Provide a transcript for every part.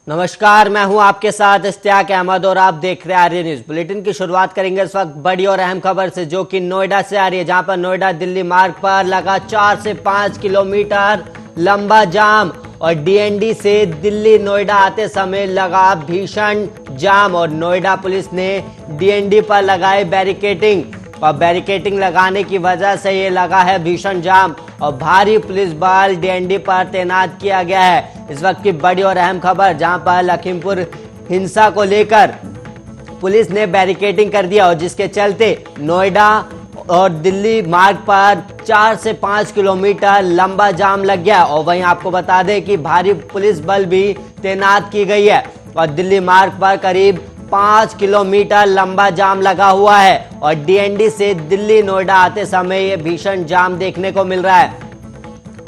नमस्कार, मैं हूं आपके साथ इश्तियाक अहमद और आप देख रहे हैं आर्य न्यूज। बुलेटिन की शुरुआत करेंगे इस वक्त बड़ी और अहम खबर से, जो कि नोएडा से आ रही है, जहां पर नोएडा दिल्ली मार्ग पर लगा 4 से 5 किलोमीटर लंबा जाम और डीएनडी से दिल्ली नोएडा आते समय लगा भीषण जाम और नोएडा पुलिस ने डीएनडी पर लगाए बैरिकेडिंग और बैरिकेडिंग लगाने की वजह से ये लगा है भीषण जाम और भारी पुलिस बल डीएनडी पर तैनात किया गया है। इस वक्त की बड़ी और अहम खबर, जहां पर लखीमपुर हिंसा को लेकर पुलिस ने बैरिकेडिंग कर दिया और जिसके चलते नोएडा और दिल्ली मार्ग पर 4 से 5 किलोमीटर लंबा जाम लग गया। और वहीं आपको बता दें कि भारी पुलिस बल भी तैनात की गई है और दिल्ली मार्ग पर करीब 5 किलोमीटर लंबा जाम लगा हुआ है और डीएनडी से दिल्ली नोएडा आते समय ये भीषण जाम देखने को मिल रहा है।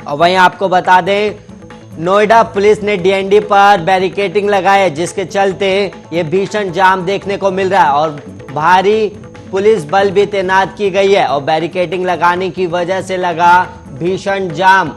और वहीं आपको बता दें, नोएडा पुलिस ने डीएनडी पर बैरिकेडिंग लगाई है, जिसके चलते ये भीषण जाम देखने को मिल रहा है और भारी पुलिस बल भी तैनात की गई है और बैरिकेडिंग लगाने की वजह से लगा भीषण जाम।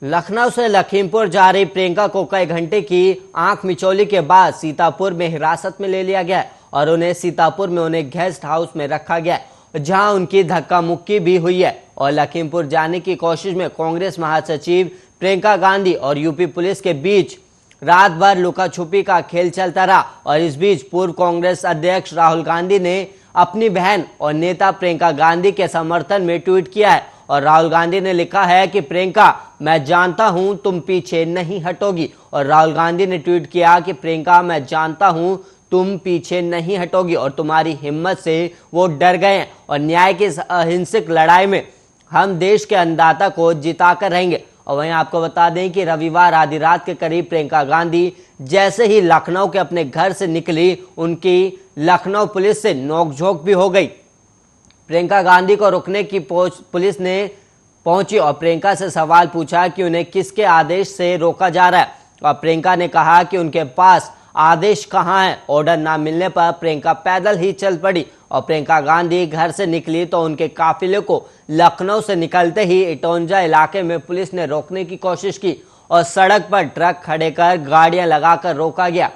लखनऊ से लखीमपुर जा रही प्रियंका को कई घंटे की आंख मिचौली के बाद सीतापुर में हिरासत में ले लिया गया है और उन्हें सीतापुर में उन्हें गेस्ट हाउस में रखा गया है, जहां उनकी धक्का मुक्की भी हुई है। और लखीमपुर जाने की कोशिश में कांग्रेस महासचिव प्रियंका गांधी और यूपी पुलिस के बीच रात भर लुका छुपी का खेल चलता रहा। और इस बीच पूर्व कांग्रेस अध्यक्ष राहुल गांधी ने अपनी बहन और नेता प्रियंका गांधी के समर्थन में ट्वीट किया है और राहुल गांधी ने लिखा है कि प्रियंका, मैं जानता हूं तुम पीछे नहीं हटोगी। और राहुल गांधी ने ट्वीट किया कि प्रियंका, मैं जानता हूं तुम पीछे नहीं हटोगी और तुम्हारी हिम्मत से वो डर गए हैं और न्याय की अहिंसक लड़ाई में हम देश के अन्नदाता को जिताकर रहेंगे। और वहीं आपको बता दें कि रविवार आधी रात के करीब प्रियंका गांधी जैसे ही लखनऊ के अपने घर से निकली, उनकी लखनऊ पुलिस से नोकझोंक भी हो गई। प्रियंका गांधी को रोकने की पुलिस ने पहुंची और प्रियंका से सवाल पूछा कि उन्हें किसके आदेश से रोका जा रहा है और प्रियंका ने कहा कि उनके पास आदेश कहां है। ऑर्डर ना मिलने पर प्रियंका पैदल ही चल पड़ी और प्रियंका गांधी घर से निकली तो उनके काफिले को लखनऊ से निकलते ही इटौंजा इलाके में पुलिस ने रोकने की कोशिश की और सड़क पर ट्रक खड़े कर गाड़ियां लगाकर रोका गया।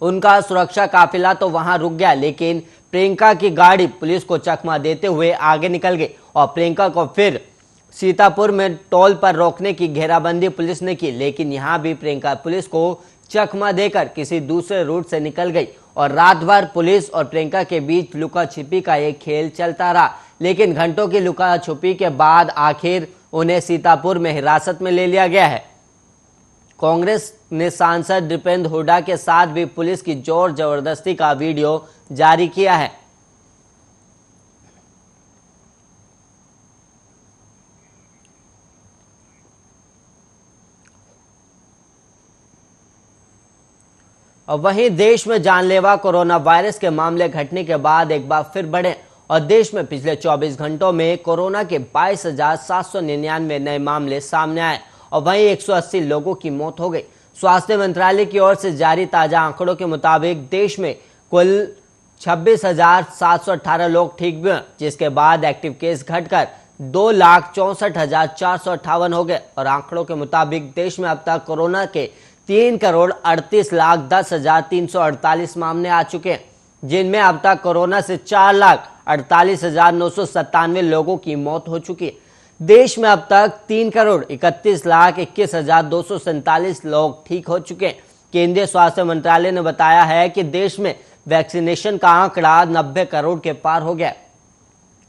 उनका सुरक्षा काफिला तो वहां रुक गया, लेकिन प्रियंका की गाड़ी पुलिस को चकमा देते हुए आगे निकल गई और प्रियंका को फिर सीतापुर में टोल पर रोकने की घेराबंदी पुलिस ने की, लेकिन यहां भी प्रियंका पुलिस को चकमा देकर किसी दूसरे रूट से निकल गई और रात भर पुलिस और प्रियंका के बीच लुका छिपी का एक खेल चलता रहा। लेकिन घंटों की लुका छुपी के बाद आखिर उन्हें सीतापुर में हिरासत में ले लिया गया है। कांग्रेस ने सांसद दीपेंद्र हुड्डा के साथ भी पुलिस की जोर जबरदस्ती का वीडियो जारी किया है। और वहीं देश में जानलेवा कोरोना वायरस के मामले घटने के बाद एक बार फिर बढ़े और देश में पिछले 24 घंटों में कोरोना के 22,799 नए मामले सामने आए और वहीं 180 लोगों की मौत हो गई। स्वास्थ्य मंत्रालय की ओर से जारी ताजा आंकड़ों के मुताबिक देश में कुल 26,718 लोग ठीक भी हुए, जिसके बाद एक्टिव केस घटकर 2,64,458 हो गए। और आंकड़ों के मुताबिक देश में अब तक कोरोना के 3,38,10,348 मामले आ चुके हैं, जिनमें अब तक कोरोना से 4,48,997 लोगों की मौत हो चुकी है। देश में अब तक 3,31,21,247 लोग ठीक हो चुके हैं। केंद्रीय स्वास्थ्य मंत्रालय ने बताया है कि देश में वैक्सीनेशन का आंकड़ा 90 करोड़ के पार हो गया।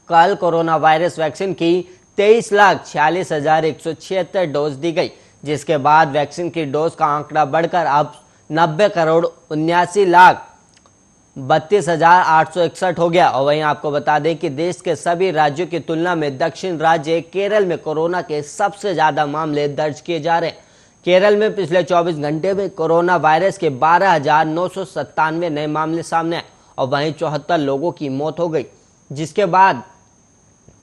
कल कोरोना वायरस वैक्सीन की 23,46,176 डोज दी गई, जिसके बाद वैक्सीन की डोज का आंकड़ा बढ़कर अब 90,79,32,861 हो गया। और वहीं आपको बता दें कि देश के सभी राज्यों की तुलना में दक्षिण राज्य केरल में कोरोना के सबसे ज्यादा मामले दर्ज किए जा रहे हैं। केरल में पिछले 24 घंटे में कोरोना वायरस के 12,997 नए मामले सामने आए और वहीं 74 लोगों की मौत हो गई, जिसके बाद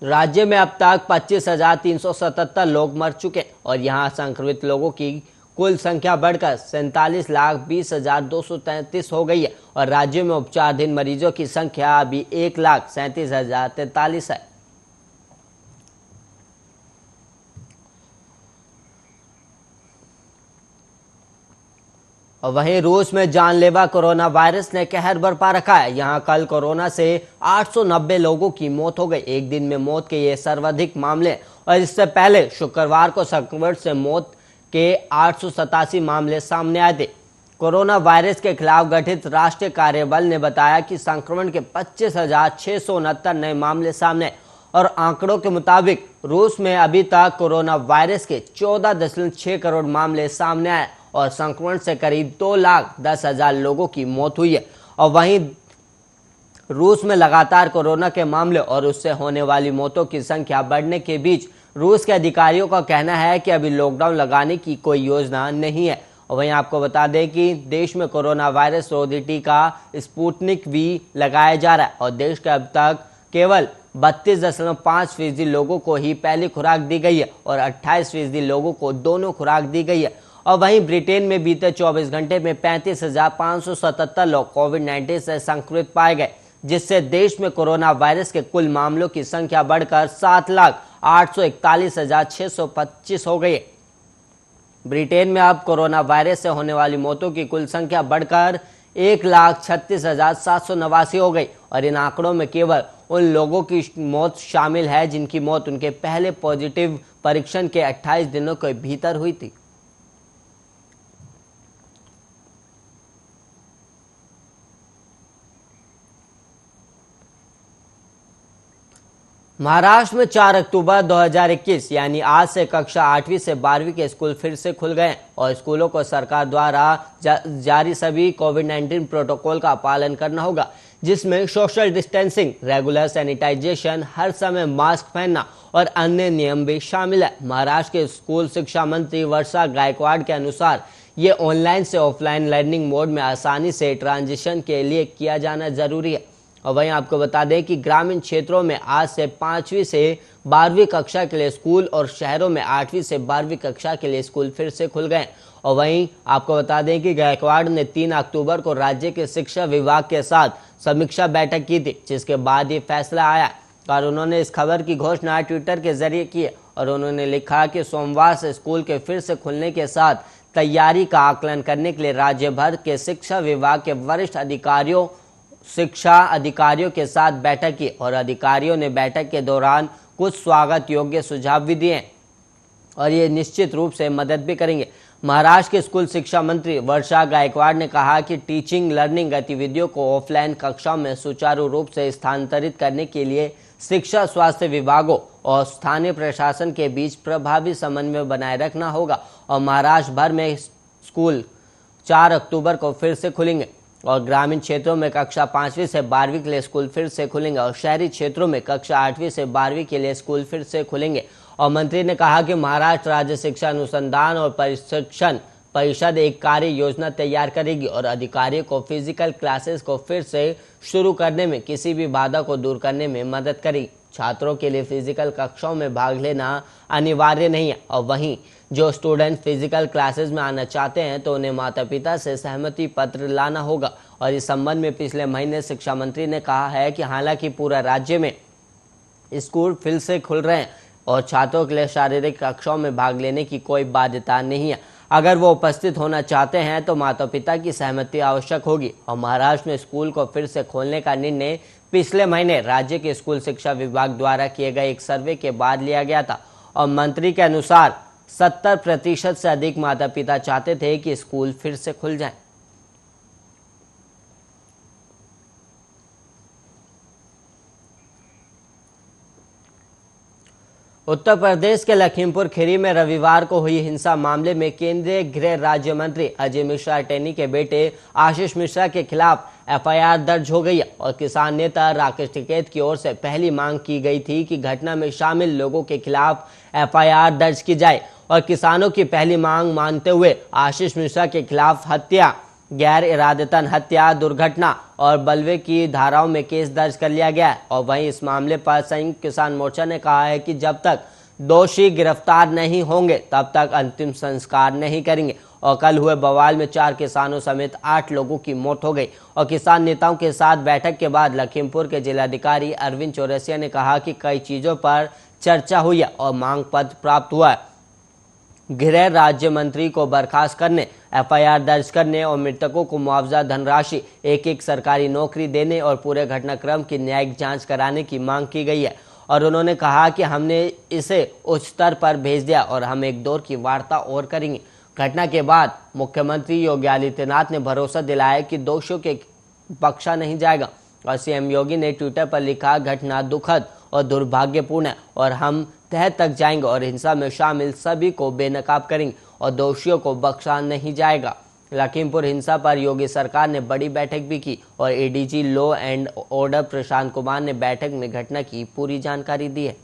राज्य में अब तक 25,377 लोग मर चुके और यहां संक्रमित लोगों की कुल संख्या बढ़कर 47,20,233 हो गई है और राज्य में उपचाराधीन मरीजों की संख्या अभी 1,37,043 है। और वहीं रूस में जानलेवा कोरोना वायरस ने कहर बरपा रखा है। यहां कल कोरोना से 890 लोगों की मौत हो गई। एक दिन में मौत के ये सर्वाधिक मामले, और इससे पहले शुक्रवार को संक्रमण से मौत के 887 मामले सामने आए थे। कोरोना वायरस के खिलाफ गठित राष्ट्रीय कार्यबल ने बताया कि संक्रमण के 25,669 नए मामले सामने, और आंकड़ों के मुताबिक रूस में अभी तक कोरोना वायरस के 14.6 करोड़ मामले सामने आए और संक्रमण से करीब 2,10,000 लोगों की मौत हुई है। और वहीं रूस में लगातार कोरोना के मामले और उससे होने वाली मौतों की संख्या बढ़ने के बीच रूस के अधिकारियों का कहना है कि अभी लॉकडाउन लगाने की कोई योजना नहीं है। और वहीं आपको बता दें कि देश में कोरोना वायरस रोधी टीका स्पुतनिक वी लगाया जा रहा है और देश के अब तक केवल 32.5% लोगों को ही पहली खुराक दी गई है और 28% लोगों को दोनों खुराक दी गई है। और वहीं ब्रिटेन में बीते 24 घंटे में 35,577 लोग कोविड-19 से संक्रमित पाए गए, जिससे देश में कोरोना वायरस के कुल मामलों की संख्या बढ़कर 7,841,625 हो गई। ब्रिटेन में अब कोरोना वायरस से होने वाली मौतों की कुल संख्या बढ़कर 1,36,789 हो गई, और इन आंकड़ों में केवल उन लोगों की मौत शामिल है जिनकी मौत उनके पहले पॉजिटिव परीक्षण के 28 दिनों के भीतर हुई थी। महाराष्ट्र में 4 अक्टूबर 2021 यानी आज से कक्षा 8वीं से 12वीं के स्कूल फिर से खुल गए और स्कूलों को सरकार द्वारा जारी सभी कोविड-19 प्रोटोकॉल का पालन करना होगा, जिसमें सोशल डिस्टेंसिंग, रेगुलर सैनिटाइजेशन, हर समय मास्क पहनना और अन्य नियम भी शामिल है। महाराष्ट्र के स्कूल शिक्षा मंत्री वर्षा गायकवाड़ के अनुसार ये ऑनलाइन से ऑफलाइन लर्निंग मोड में आसानी से ट्रांजिशन के लिए किया जाना जरूरी है। और वहीं आपको बता दें कि ग्रामीण क्षेत्रों में आज से 5वीं से 12वीं कक्षा के लिए स्कूल और शहरों में 8वीं से 12वीं कक्षा के लिए स्कूल फिर से खुल गए। और वहीं आपको बता दें कि गायकवाड़ ने 3 अक्टूबर को राज्य के शिक्षा विभाग के साथ समीक्षा बैठक की थी, जिसके बाद ये फैसला आया। और उन्होंने इस खबर की घोषणा ट्विटर के जरिए की और उन्होंने लिखा कि सोमवार से स्कूल के फिर से खुलने के साथ तैयारी का आकलन करने के लिए राज्य भर के शिक्षा विभाग के वरिष्ठ अधिकारियों, शिक्षा अधिकारियों के साथ बैठक की और अधिकारियों ने बैठक के दौरान कुछ स्वागत योग्य सुझाव भी दिए और ये निश्चित रूप से मदद भी करेंगे। महाराष्ट्र के स्कूल शिक्षा मंत्री वर्षा गायकवाड़ ने कहा कि टीचिंग लर्निंग गतिविधियों को ऑफलाइन कक्षाओं में सुचारू रूप से स्थानांतरित करने के लिए शिक्षा स्वास्थ्य विभागों और स्थानीय प्रशासन के बीच प्रभावी समन्वय बनाए रखना होगा। और महाराष्ट्र भर में स्कूल 4 अक्टूबर को फिर से खुलेंगे और ग्रामीण क्षेत्रों में कक्षा 5वीं से 12वीं के लिए स्कूल फिर से खुलेंगे और शहरी क्षेत्रों में कक्षा 8वीं से 12वीं के लिए स्कूल फिर से खुलेंगे। और मंत्री ने कहा कि महाराष्ट्र राज्य शिक्षा अनुसंधान और प्रशिक्षण परिषद एक कार्य योजना तैयार करेगी और अधिकारियों को फिजिकल क्लासेस को फिर से शुरू करने में किसी भी बाधा को दूर करने में मदद करेगी। छात्रों के लिए फिजिकल कक्षाओं में भाग लेना अनिवार्य नहीं है और वहीं जो स्टूडेंट फिजिकल क्लासेस में आना चाहते हैं तो उन्हें माता पिता से सहमति पत्र लाना होगा। और इस संबंध में पिछले महीने शिक्षा मंत्री ने कहा है कि हालांकि पूरा राज्य में स्कूल फिर से खुल रहे हैं और छात्रों के लिए शारीरिक कक्षाओं में भाग लेने की कोई बाध्यता नहीं है, अगर वो उपस्थित होना चाहते हैं तो माता पिता की सहमति आवश्यक होगी। और महाराष्ट्र में स्कूल को फिर से खोलने का निर्णय पिछले महीने राज्य के स्कूल शिक्षा विभाग द्वारा किए गए एक सर्वे के बाद लिया गया था और मंत्री के अनुसार 70% से अधिक माता पिता चाहते थे कि स्कूल फिर से खुल जाएं। उत्तर प्रदेश के लखीमपुर खीरी में रविवार को हुई हिंसा मामले में केंद्रीय गृह राज्य मंत्री अजय मिश्रा टेनी के बेटे आशीष मिश्रा के खिलाफ एफआईआर दर्ज हो गई है और किसान नेता राकेश टिकैत की ओर से पहली मांग की गई थी कि घटना में शामिल लोगों के खिलाफ एफआईआर दर्ज की जाए और किसानों की पहली मांग मानते हुए आशीष मिश्रा के खिलाफ हत्या, गैर इरादतन हत्या, दुर्घटना और बलवे की धाराओं में केस दर्ज कर लिया गया है। और वहीं इस मामले पर संयुक्त किसान मोर्चा ने कहा है कि जब तक दोषी गिरफ्तार नहीं होंगे तब तक अंतिम संस्कार नहीं करेंगे। और कल हुए बवाल में 4 किसानों समेत 8 लोगों की मौत हो गई। और किसान नेताओं के साथ बैठक के बाद लखीमपुर के जिलाधिकारी अरविंद चौरसिया ने कहा कि कई चीजों पर चर्चा हुई है और मांग पत्र प्राप्त हुआ है गृह राज्य मंत्री को बर्खास्त करने, एफआईआर दर्ज करने और मृतकों को मुआवजा धनराशि, एक सरकारी नौकरी देने और पूरे घटनाक्रम की न्यायिक जांच कराने की मांग की गई है। और उन्होंने कहा कि हमने इसे उच्च स्तर पर भेज दिया और हम एक दौर की वार्ता और करेंगे। घटना के बाद मुख्यमंत्री योगी आदित्यनाथ ने भरोसा दिलाया कि दोषियों के बख्शा नहीं जाएगा और सीएम योगी ने ट्विटर पर लिखा, घटना दुखद और दुर्भाग्यपूर्ण है और हम तह तक जाएंगे और हिंसा में शामिल सभी को बेनकाब करेंगे और दोषियों को बख्शा नहीं जाएगा। लखीमपुर हिंसा पर योगी सरकार ने बड़ी बैठक भी की और ADG law and order Prashant Kumar ने बैठक में घटना की पूरी जानकारी दी है।